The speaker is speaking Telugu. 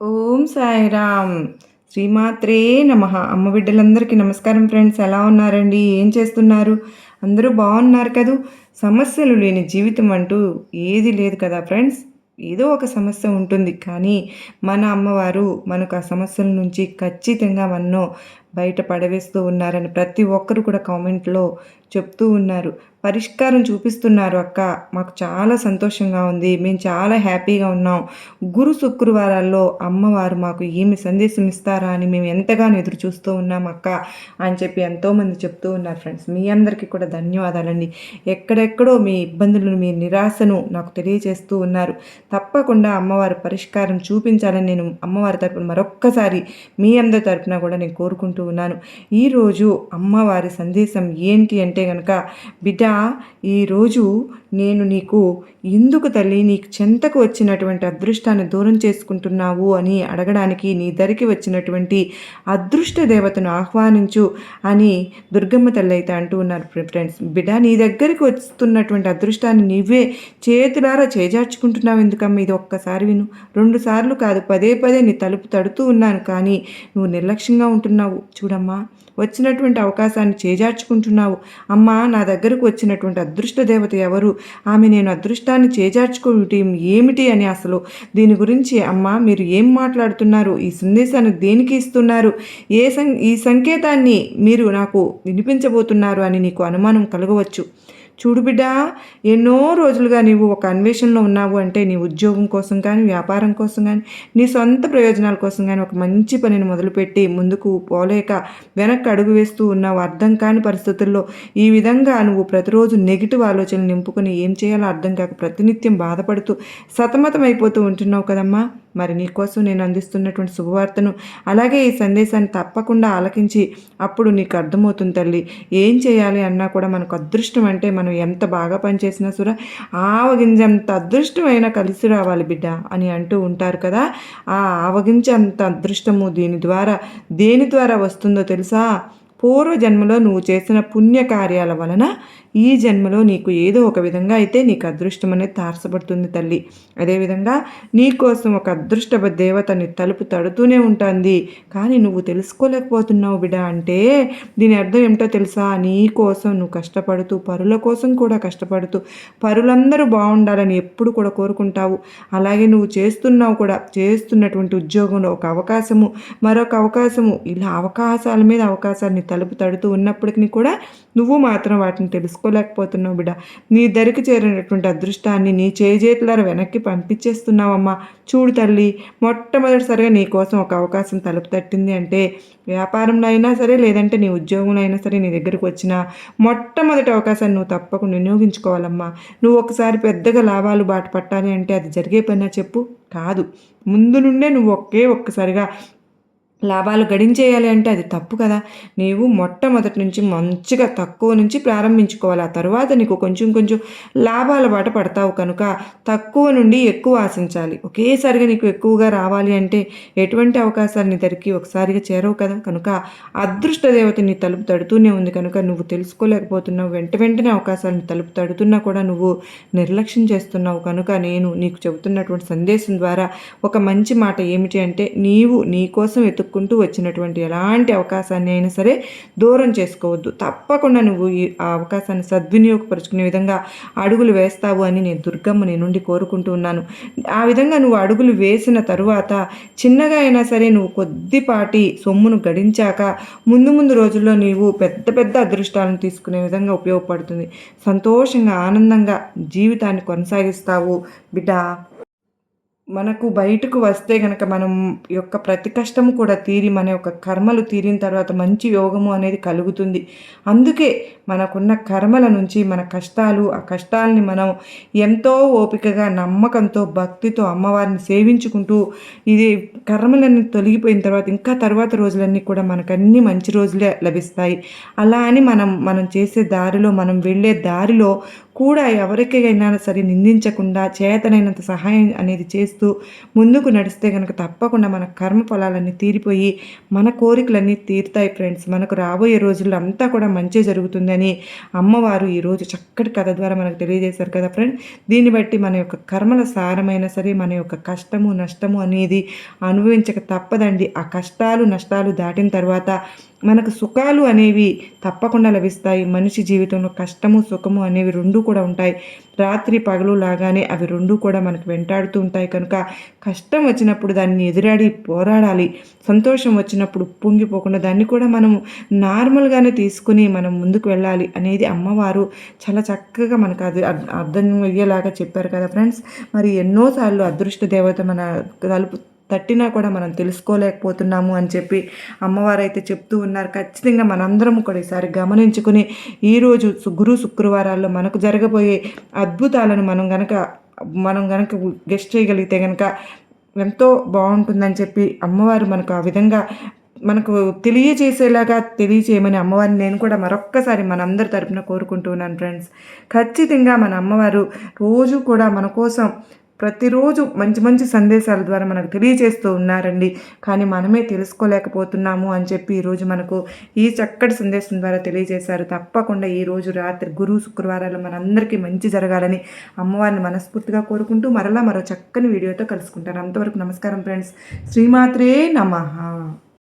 ఓం సాయిరామ్. శ్రీమాత్రే నమః. అమ్మ బిడ్డలందరికీ నమస్కారం ఫ్రెండ్స్. ఎలా ఉన్నారండి? ఏం చేస్తున్నారు? అందరూ బాగున్నారు కదూ? సమస్యలు లేని జీవితం అంటూ ఏది లేదు కదా ఫ్రెండ్స్. ఏదో ఒక సమస్య ఉంటుంది, కానీ మన అమ్మవారు మనకు ఆ సమస్యల నుంచి ఖచ్చితంగా మనను బయట పడవేస్తూ ఉన్నారని ప్రతి ఒక్కరు కూడా కామెంట్లో చెప్తూ ఉన్నారు. పరిష్కారం చూపిస్తున్నారు అక్క. మాకు చాలా సంతోషంగా ఉంది, మేము చాలా హ్యాపీగా ఉన్నాం. గురు శుక్రవారాల్లో అమ్మవారు మాకు ఏమి సందేశం ఇస్తారా అని మేము ఎంతగానో ఎదురు చూస్తూ ఉన్నాం అక్క అని చెప్పి ఎంతోమంది చెప్తూ ఉన్నారు ఫ్రెండ్స్. మీ అందరికీ కూడా ధన్యవాదాలండి. ఎక్కడెక్కడో మీ ఇబ్బందులను, మీ నిరాశను నాకు తెలియజేస్తూ ఉన్నారు. తప్పకుండా అమ్మవారు పరిష్కారం చూపించాలని నేను అమ్మవారి తరపున మరొక్కసారి మీ అందరి తరపున కూడా నేను కోరుకుంటూ ఉన్నాను. ఈరోజు అమ్మవారి సందేశం ఏంటి అంటే కనుక, బిడ్డ, ఈరోజు నేను నీకు ఎందుకు తల్లి నీకు చెంతకు వచ్చినటువంటి అదృష్టాన్ని దూరం చేసుకుంటున్నావు అని అడగడానికి నీ దరికి వచ్చినటువంటి అదృష్ట దేవతను ఆహ్వానించు అని దుర్గమ్మ తల్లి అయితే అంటూ ఉన్నారు ఫ్రెండ్స్. బిడ్డ, నీ దగ్గరికి వస్తున్నటువంటి అదృష్టాన్ని నీవే చేతులారా చేజార్చుకుంటున్నావు ఎందుకమ్మ? ఇది ఒక్కసారి విను. 2 సార్లు కాదు, పదే పదే నీ తలుపు తడుతూ ఉన్నాను, కానీ నువ్వు నిర్లక్ష్యంగా ఉంటున్నావు. చూడమ్మా, వచ్చినటువంటి అవకాశాన్ని చేజార్చుకుంటున్నావు. అమ్మ, నా దగ్గరకు వచ్చినటువంటి అదృష్ట దేవత ఎవరు? ఆమె నేను అదృష్టాన్ని చేజార్చుకోవటం ఏమిటి అని అసలు దీని గురించి అమ్మ మీరు ఏం మాట్లాడుతున్నారు? ఈ సందేశాన్ని దేనికి ఇస్తున్నారు? ఈ సంకేతాన్ని మీరు నాకు వినిపించబోతున్నారు అని నీకు అనుమానం కలగవచ్చు. చూడు బిడ్డ, ఎన్నో రోజులుగా నీవు ఒక అన్వేషణలో ఉన్నావు అంటే నీ ఉద్యోగం కోసం కానీ, వ్యాపారం కోసం కానీ, నీ సొంత ప్రయోజనాల కోసం కానీ ఒక మంచి పనిని మొదలుపెట్టి ముందుకు పోలేక వెనక్కి అడుగు వేస్తూ ఉన్నావు. అర్థం కాని పరిస్థితుల్లో ఈ విధంగా నువ్వు ప్రతిరోజు నెగిటివ్ ఆలోచనలు నింపుకొని ఏం చేయాలో అర్థం కాక ప్రతినిత్యం బాధపడుతూ సతమతం అయిపోతూ ఉంటున్నావు కదమ్మా. మరి నీకోసం నేను అందిస్తున్నటువంటి శుభవార్తను, అలాగే ఈ సందేశాన్ని తప్పకుండా ఆలకించి అప్పుడు నీకు అర్థమవుతుంది తల్లి. ఏం చేయాలి అన్నా కూడా మనకు అదృష్టం అంటే మనం ఎంత బాగా పనిచేసినా సురా ఆవగింజంత అదృష్టమైనా కలిసి రావాలి బిడ్డ అని అంటూ ఉంటారు కదా. ఆ ఆవగింజంత అదృష్టము దేని ద్వారా వస్తుందో తెలుసా? పూర్వజన్మలో నువ్వు చేసిన పుణ్యకార్యాల వలన ఈ జన్మలో నీకు ఏదో ఒక విధంగా అయితే నీకు అదృష్టం అనేది తారసపడుతుంది తల్లి. అదేవిధంగా నీకోసం ఒక అదృష్ట దేవత నీ తలుపు తడుతూనే ఉంటుంది, కానీ నువ్వు తెలుసుకోలేకపోతున్నావు బిడ్డ. అంటే దీని అర్థం ఏమిటో తెలుసా? నీ కోసం నువ్వు కష్టపడుతూ, పరుల కోసం కూడా కష్టపడుతూ, పరులందరూ బాగుండాలని ఎప్పుడు కూడా కోరుకుంటావు. అలాగే నువ్వు చేస్తున్నటువంటి ఉద్యోగంలో ఒక అవకాశము, మరొక అవకాశము, ఇలా అవకాశాల మీద అవకాశాన్ని తలుపు తడుతూ ఉన్నప్పటికీ కూడా నువ్వు మాత్రం వాటిని తెలుసుకోలేకపోతున్నావు బిడ్డ. నీ దరికి చేరినటువంటి అదృష్టాన్ని నీ చేతులారా వెనక్కి పంపించేస్తున్నావమ్మా. చూడు తల్లి, మొట్టమొదటిసారిగా నీ కోసం ఒక అవకాశం తలుపు తట్టింది అంటే, వ్యాపారంలో అయినా సరే, లేదంటే నీ ఉద్యోగంలో అయినా సరే, నీ దగ్గరకు వచ్చిన మొట్టమొదటి అవకాశాన్ని నువ్వు తప్పకుండా వినియోగించుకోవాలమ్మా. నువ్వు ఒకసారి పెద్దగా లాభాలు బాట పట్టాలి అంటే అది జరిగే పని చెప్పు కాదు. ముందు నుండే నువ్వు ఒక్కసారిగా లాభాలు గడించేయాలి అంటే అది తప్పు కదా. నీవు మొట్టమొదటి నుంచి మంచిగా తక్కువ నుంచి ప్రారంభించుకోవాలి. ఆ తర్వాత నీకు కొంచెం కొంచెం లాభాల బాట పడతావు కనుక తక్కువ నుండి ఎక్కువ ఆశించాలి. ఒకేసారిగా నీకు ఎక్కువగా రావాలి అంటే ఎటువంటి అవకాశాలు నీ దగ్గరికి ఒకసారిగా చేరవు కదా. కనుక అదృష్ట దేవత నీ తలుపు తడుతూనే ఉంది కనుక నువ్వు తెలుసుకోలేకపోతున్నావు. వెంటనే అవకాశాలను తలుపు తడుతున్నా కూడా నువ్వు నిర్లక్ష్యం చేస్తున్నావు. కనుక నేను నీకు చెబుతున్నటువంటి సందేశం ద్వారా ఒక మంచి మాట ఏమిటి అంటే, నీవు నీ కోసం వెతుక్కుంటూ వచ్చినటువంటి ఎలాంటి అవకాశాన్ని అయినా సరే దూరం చేసుకోవద్దు. తప్పకుండా నువ్వు ఆ అవకాశాన్ని సద్వినియోగపరుచుకునే విధంగా అడుగులు వేస్తావు అని నేను దుర్గమ్మ నీ నుండి కోరుకుంటూ ఉన్నాను. ఆ విధంగా నువ్వు అడుగులు వేసిన తరువాత చిన్నగా అయినా సరే నువ్వు కొద్దిపాటి సొమ్మును గడించాక ముందు రోజుల్లో నీవు పెద్ద అదృష్టాలను తీసుకునే విధంగా ఉపయోగపడుతుంది. సంతోషంగా, ఆనందంగా జీవితాన్ని కొనసాగిస్తావు బిడ్డ. మనకు బయటకు వస్తే గనక మనం యొక్క ప్రతి కష్టము కూడా తీరి, మన యొక్క కర్మలు తీరిన తర్వాత మంచి యోగము అనేది కలుగుతుంది. అందుకే మనకున్న కర్మల నుంచి మన కష్టాలు, ఆ కష్టాలని మనం ఎంతో ఓపికగా, నమ్మకంతో, భక్తితో అమ్మవారిని సేవించుకుంటూ ఇది కర్మలన్నీ తొలగిపోయిన తర్వాత ఇంకా తర్వాత రోజులన్నీ కూడా మనకన్నీ మంచి రోజులే లభిస్తాయి. అలా అని మనం చేసే దారిలో, మనం వెళ్ళే దారిలో కూడా ఎవరికైనా సరే నిందించకుండా చేతనైనంత సహాయం అనేది చేస్తూ ముందుకు నడిస్తే కనుక తప్పకుండా మన కర్మ ఫలాలన్నీ తీరిపోయి మన కోరికలన్నీ తీరుతాయి ఫ్రెండ్స్. మనకు రాబోయే రోజుల్లో అంతా కూడా మంచి జరుగుతుందని అమ్మవారు ఈరోజు చక్కటి కథ ద్వారా మనకు తెలియజేశారు కదా ఫ్రెండ్స్. దీన్ని బట్టి మన యొక్క కర్మల సారమైనా సరే మన యొక్క కష్టము నష్టము అనేది అనుభవించక తప్పదండి. ఆ కష్టాలు నష్టాలు దాటిన తర్వాత మనకు సుఖాలు అనేవి తప్పకుండా లభిస్తాయి. మనిషి జీవితంలో కష్టము సుఖము అనేవి రెండు కూడా ఉంటాయి. రాత్రి పగలు లాగానే అవి రెండు కూడా మనకు వెంటాడుతూ ఉంటాయి. కనుక కష్టం వచ్చినప్పుడు దాన్ని ఎదురాడి పోరాడాలి. సంతోషం వచ్చినప్పుడు పొంగిపోకుండా దాన్ని కూడా మనము నార్మల్గానే తీసుకుని మనం ముందుకు వెళ్ళాలి అనేది అమ్మవారు చాలా చక్కగా మనకు అది అర్థం అయ్యేలాగా చెప్పారు కదా ఫ్రెండ్స్. మరి ఎన్నోసార్లు అదృష్ట దేవత మన తలుపు తట్టినా కూడా మనం తెలుసుకోలేకపోతున్నాము అని చెప్పి అమ్మవారు అయితే చెప్తూ ఉన్నారు. ఖచ్చితంగా మనందరం కూడా ఈసారి గమనించుకుని ఈరోజు గురు శుక్రవారాల్లో మనకు జరగబోయే అద్భుతాలను మనం గనక గెస్ట్ చేయగలిగితే కనుక ఎంతో బాగుంటుందని చెప్పి అమ్మవారు మనకు ఆ విధంగా మనకు తెలియజేసేలాగా తెలియజేయమని అమ్మవారిని నేను కూడా మరొక్కసారి మనందరి తరపున కోరుకుంటూ ఉన్నాను ఫ్రెండ్స్. ఖచ్చితంగా మన అమ్మవారు రోజు కూడా మన కోసం ప్రతిరోజు మంచి మంచి సందేశాల ద్వారా మనకు తెలియజేస్తూ ఉన్నారండి. కానీ మనమే తెలుసుకోలేకపోతున్నాము అని చెప్పి ఈరోజు మనకు ఈ చక్కటి సందేశం ద్వారా తెలియజేశారు. తప్పకుండా ఈరోజు రాత్రి గురు శుక్రవారాలు మనందరికీ మంచి జరగాలని అమ్మవారిని మనస్ఫూర్తిగా కోరుకుంటూ మరలా మరో చక్కని వీడియోతో కలుసుకుంటాను. అంతవరకు నమస్కారం ఫ్రెండ్స్. శ్రీమాత్రే నమః.